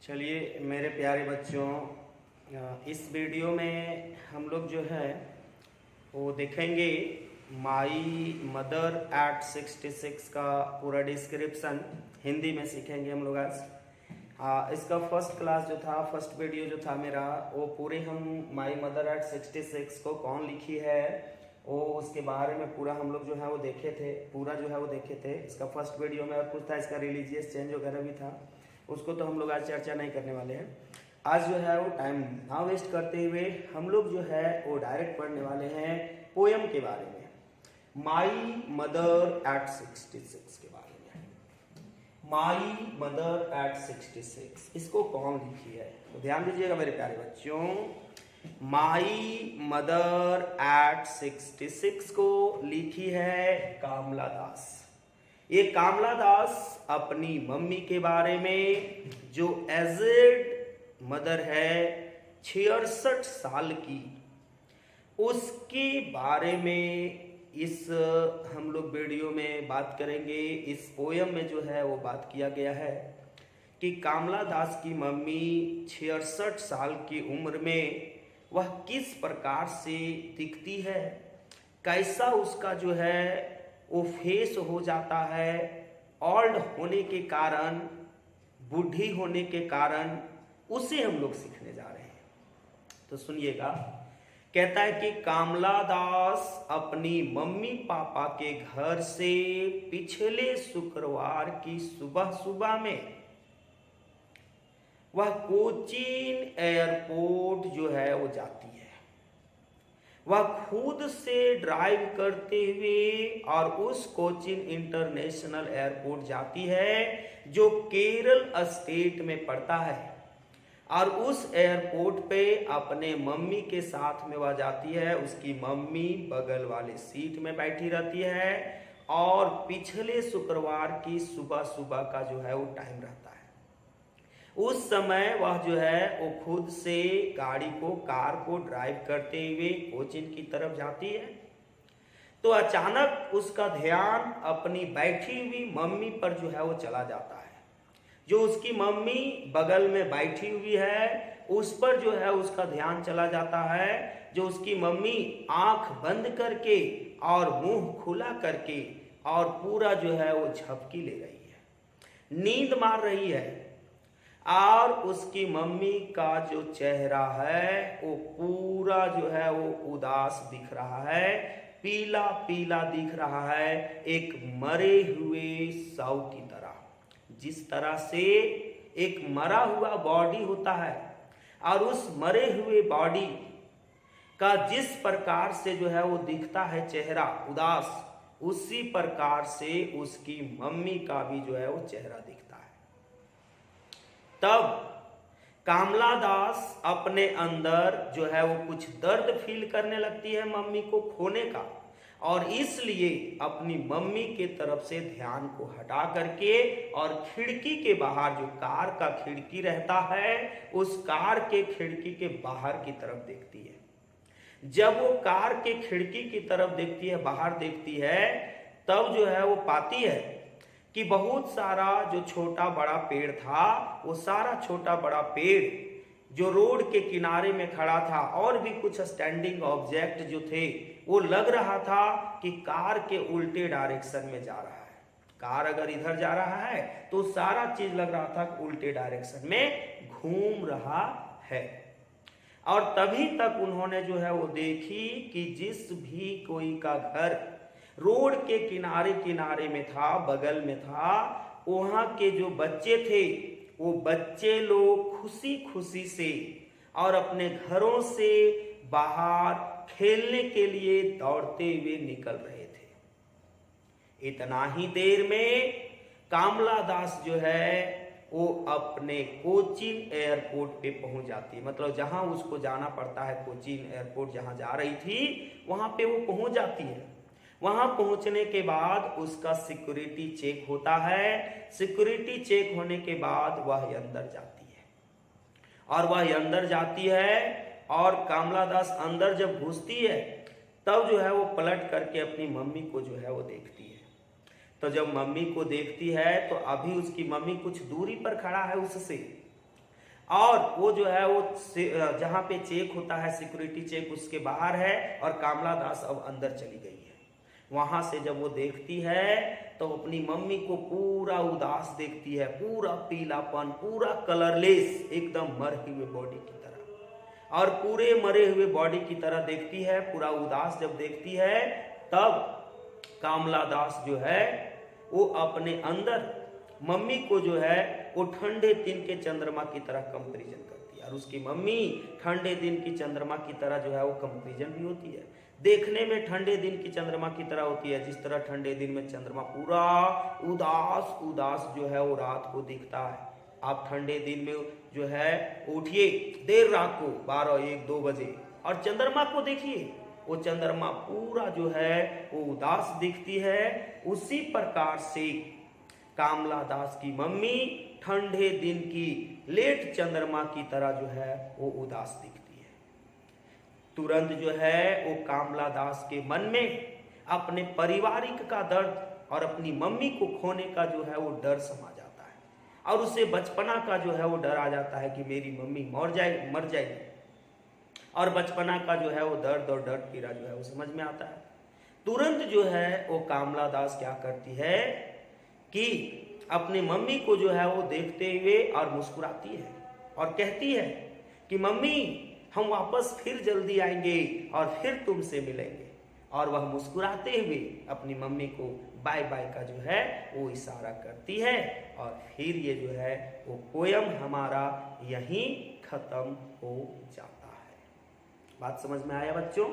चलिए मेरे प्यारे बच्चों, इस वीडियो में हम लोग जो है वो देखेंगे माई मदर एट 66 का पूरा डिस्क्रिप्शन हिंदी में सीखेंगे हम लोग आज। इसका फर्स्ट क्लास जो था, फर्स्ट वीडियो जो था मेरा, वो पूरे हम माई मदर एट 66 को कौन लिखी है वो उसके बारे में पूरा हम लोग जो है वो देखे थे, पूरा जो है वो देखे थे। इसका फर्स्ट वीडियो में और कुछ था, इसका रिलीजियस चेंज वगैरह भी था, उसको तो हम लोग आज चर्चा नहीं करने वाले हैं। आज जो है वो टाइम ना वेस्ट करते हुए हम लोग जो है वो डायरेक्ट पढ़ने वाले हैं पोयम के बारे में, माई मदर एट 66 के बारे में। माई मदर एट 66 इसको कौन लिखी है, तो ध्यान दीजिएगा मेरे प्यारे बच्चों। माई मदर एट 66 को लिखी है कामला दास। ये कामला दास अपनी मम्मी के बारे में, जो एजेड मदर है 66 साल की, उसके बारे में इस हम लोग वीडियो में बात करेंगे। इस पोयम में जो है वो बात किया गया है कि कामला दास की मम्मी 66 साल की उम्र में वह किस प्रकार से दिखती है, कैसा उसका जो है वो फेस हो जाता है, ओल्ड होने के कारण, बूढ़ी होने के कारण, उसे हम लोग सीखने जा रहे हैं। तो सुनिएगा, कहता है कि कामला दास अपनी मम्मी पापा के घर से पिछले शुक्रवार की सुबह सुबह में वह कोचीन एयरपोर्ट जो है वो जाती है। वह खुद से ड्राइव करते हुए और उस कोचीन इंटरनेशनल एयरपोर्ट जाती है जो केरल स्टेट में पड़ता है, और उस एयरपोर्ट पे अपने मम्मी के साथ में वह जाती है। उसकी मम्मी बगल वाले सीट में बैठी रहती है और पिछले शुक्रवार की सुबह सुबह का जो है वो टाइम रहता है। उस समय वह जो है वो खुद से गाड़ी को, कार को ड्राइव करते हुए कोचीन की तरफ जाती है। तो अचानक उसका ध्यान अपनी बैठी हुई मम्मी पर जो है वो चला जाता है। जो उसकी मम्मी बगल में बैठी हुई है उस पर जो है उसका ध्यान चला जाता है। जो उसकी मम्मी आंख बंद करके और मुंह खुला करके और पूरा जो है वो झपकी ले रही है, नींद मार रही है, और उसकी मम्मी का जो चेहरा है वो पूरा जो है वो उदास दिख रहा है, पीला पीला दिख रहा है, एक मरे हुए शव की तरह। जिस तरह से एक मरा हुआ बॉडी होता है और उस मरे हुए बॉडी का जिस प्रकार से जो है वो दिखता है चेहरा उदास, उसी प्रकार से उसकी मम्मी का भी जो है वो चेहरा दिखता है। तब कामला दास अपने अंदर जो है वो कुछ दर्द फील करने लगती है मम्मी को खोने का, और इसलिए अपनी मम्मी के तरफ से ध्यान को हटा करके और खिड़की के बाहर, जो कार का खिड़की रहता है, उस कार के खिड़की के बाहर की तरफ देखती है। जब वो कार के खिड़की की तरफ देखती है, बाहर देखती है, तब जो है वो पाती है कि बहुत सारा जो छोटा बड़ा पेड़ था, वो सारा छोटा बड़ा पेड़ जो रोड के किनारे में खड़ा था, और भी कुछ स्टैंडिंग ऑब्जेक्ट जो थे, वो लग रहा था कि कार के उल्टे डायरेक्शन में जा रहा है। कार अगर इधर जा रहा है तो सारा चीज लग रहा था कि उल्टे डायरेक्शन में घूम रहा है। और तभी तक उन्होंने जो है वो देखी कि जिस भी कोई का घर रोड के किनारे किनारे में था, बगल में था, वहां के जो बच्चे थे वो बच्चे लोग खुशी खुशी से और अपने घरों से बाहर खेलने के लिए दौड़ते हुए निकल रहे थे। इतना ही देर में कामला दास जो है वो अपने कोचीन एयरपोर्ट पे पहुंच जाती है। मतलब जहां उसको जाना पड़ता है, कोचीन एयरपोर्ट जहां जा रही थी वहां पे वो पहुंच जाती है। वहां पहुंचने के बाद उसका सिक्योरिटी चेक होता है। सिक्योरिटी चेक होने के बाद वह अंदर जाती है, और वह अंदर जाती है, और कामला दास अंदर जब घुसती है तब जो है वो पलट करके अपनी मम्मी को जो है वो देखती है। तो जब मम्मी को देखती है तो अभी उसकी मम्मी कुछ दूरी पर खड़ा है उससे, और वो जो है वो जहाँ पे चेक होता है सिक्योरिटी चेक उसके बाहर है और कामला दास अब अंदर चली गई है। वहां से जब वो देखती है तो अपनी मम्मी को पूरा उदास देखती है, पूरा पीलापन, पूरा कलरलेस, एकदम मरे हुए बॉडी की तरह, और पूरे मरे हुए बॉडी की तरह देखती है, पूरा उदास जब देखती है तब कामला दास जो है वो अपने अंदर मम्मी को जो है वो ठंडे दिन के चंद्रमा की तरह कंपैरिजन करती है, और उसकी मम्मी ठंडे दिन की चंद्रमा की तरह जो है वो कंपैरिजन भी होती है, देखने में ठंडे दिन की चंद्रमा की तरह होती है, जिस तरह ठंडे दिन में चंद्रमा पूरा उदास उदास जो है वो रात को दिखता है। आप ठंडे दिन में जो है उठिए देर रात को 12, 1, 2 बजे और चंद्रमा को देखिए, वो चंद्रमा पूरा जो है वो उदास दिखती है। उसी प्रकार से कामला दास की मम्मी ठंडे दिन की लेट चंद्रमा की तरह जो है वो उदास दिखती है। तुरंत जो है वो कामला दास के मन में अपने पारिवारिक का दर्द और अपनी मम्मी को खोने का जो है वो डर समा जाता है, और उसे बचपना का जो है वो डर आ जाता है कि मेरी मम्मी मर जाएगी, और बचपना का जो है वो दर्द और डर पीड़ा जो है वो समझ में आता है। तुरंत जो है वो कामला दास क्या करती है कि अपनी मम्मी को जो है वो देखते हुए और मुस्कुराती है और कहती है कि मम्मी हम वापस फिर जल्दी आएंगे और फिर तुमसे मिलेंगे, और वह मुस्कुराते हुए अपनी मम्मी को बाय बाय का जो है वो इशारा करती है, और फिर ये जो है वो पोयम हमारा यहीं खत्म हो जाता है। बात समझ में आया बच्चों?